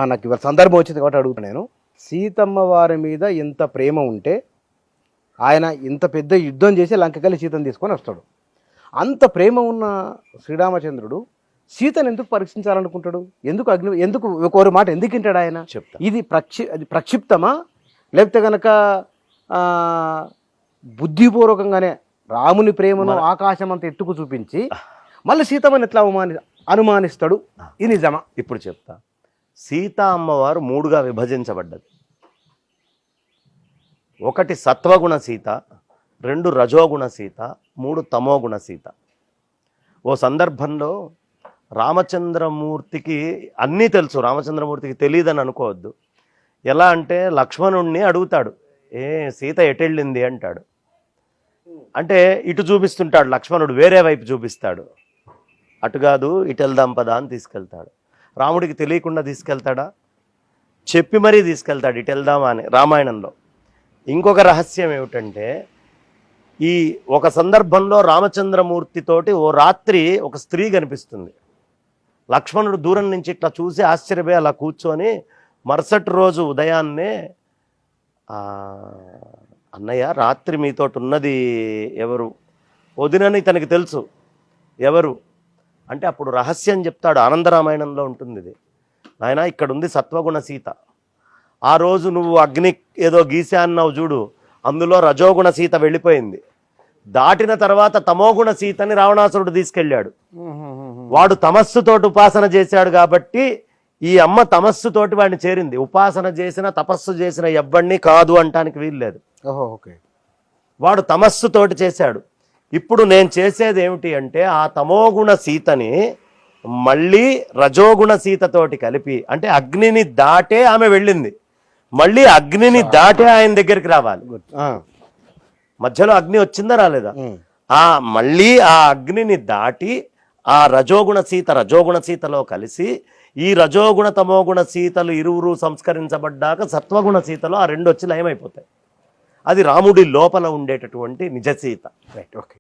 నాకు ఇవాళ సందర్భం వచ్చింది కాబట్టి అడుగుతాను నేను. సీతమ్మ వారి మీద ఎంత ప్రేమ ఉంటే ఆయన ఇంత పెద్ద యుద్ధం చేసి లంకకెళ్ళి సీతను తీసుకొని వస్తాడు. అంత ప్రేమ ఉన్న శ్రీరామచంద్రుడు సీతను ఎందుకు పరీక్షించాలనుకుంటాడు? ఎందుకు ఒకరి మాట ఎందుకు వింటాడు ఆయన? చెప్తా. ఇది ప్రక్షిప్తమా, లేకపోతే కనుక బుద్ధిపూర్వకంగానే రాముని ప్రేమను ఆకాశం అంత ఎత్తుకు చూపించి మళ్ళీ సీతమ్మని ఎట్లా అనుమానిస్తాడు? ఇది నిజమా? ఇప్పుడు చెప్తా. సీతా అమ్మవారు 3గా విభజించబడ్డది. 1 సత్వగుణ సీత, 2 రజోగుణ సీత, 3 తమోగుణ సీత. ఓ సందర్భంలో రామచంద్రమూర్తికి అన్నీ తెలుసు, రామచంద్రమూర్తికి తెలియదని అనుకోవద్దు. ఎలా అంటే లక్ష్మణుణ్ణి అడుగుతాడు, సీత ఎటెళ్ళింది అంటాడు. అంటే ఇటు చూపిస్తుంటాడు లక్ష్మణుడు, వేరే వైపు చూపిస్తాడు. అటు కాదు ఇటు వెళ్దాం పదా అని తీసుకెళ్తాడు. రాముడికి తెలియకుండా తీసుకెళ్తాడా? చెప్పి మరీ తీసుకెళ్తాడు ఇటు వెళ్దామా అని రామాయణంలో. ఇంకొక రహస్యం ఏమిటంటే, ఈ ఒక సందర్భంలో రామచంద్రమూర్తితోటి ఓ రాత్రి ఒక స్త్రీ కనిపిస్తుంది. లక్ష్మణుడు దూరం నుంచి ఇట్లా చూసి ఆశ్చర్యపోయి అలా కూర్చొని మరుసటి రోజు ఉదయాన్నే, అన్నయ్య రాత్రి మీతోటి ఉన్నది ఎవరు? వదినని తనకి తెలుసు ఎవరు అంటే. అప్పుడు రహస్యం చెప్తాడు, ఆనందరామాయణంలో ఉంటుంది ఇది. నాయన ఇక్కడ ఉంది సత్వగుణ సీత. ఆ రోజు నువ్వు అగ్ని ఏదో గీసా అన్నావు చూడు, అందులో రజోగుణ సీత వెళ్ళిపోయింది. దాటిన తర్వాత తమోగుణ సీతని రావణాసురుడు తీసుకెళ్ళాడు. వాడు తమస్సుతోటి ఉపాసన చేశాడు కాబట్టి ఈ అమ్మ తమస్సుతోటి వాడిని చేరింది. ఉపాసన చేసిన తపస్సు చేసిన ఎవ్వడిని కాదు అంటానికి వీల్లేదు. వాడు తమస్సుతోటి చేశాడు. ఇప్పుడు నేను చేసేది ఏమిటి అంటే, ఆ తమోగుణ సీతని మళ్ళీ రజోగుణ సీతతోటి కలిపి, అంటే అగ్నిని దాటే ఆమె వెళ్ళింది, మళ్ళీ అగ్నిని దాటే ఆయన దగ్గరికి రావాలి. మధ్యలో అగ్ని వచ్చిందా రాలేదా? మళ్ళీ ఆ అగ్నిని దాటి ఆ రజోగుణ సీతలో కలిసి, ఈ రజోగుణ తమోగుణ సీతలు ఇరువురు సంస్కరించబడ్డాక సత్వగుణ సీతలో ఆ 2 వచ్చి లయమైపోతాయి. అది రాముడి లోపల ఉండేటటువంటి నిజ సీత. Right, okay.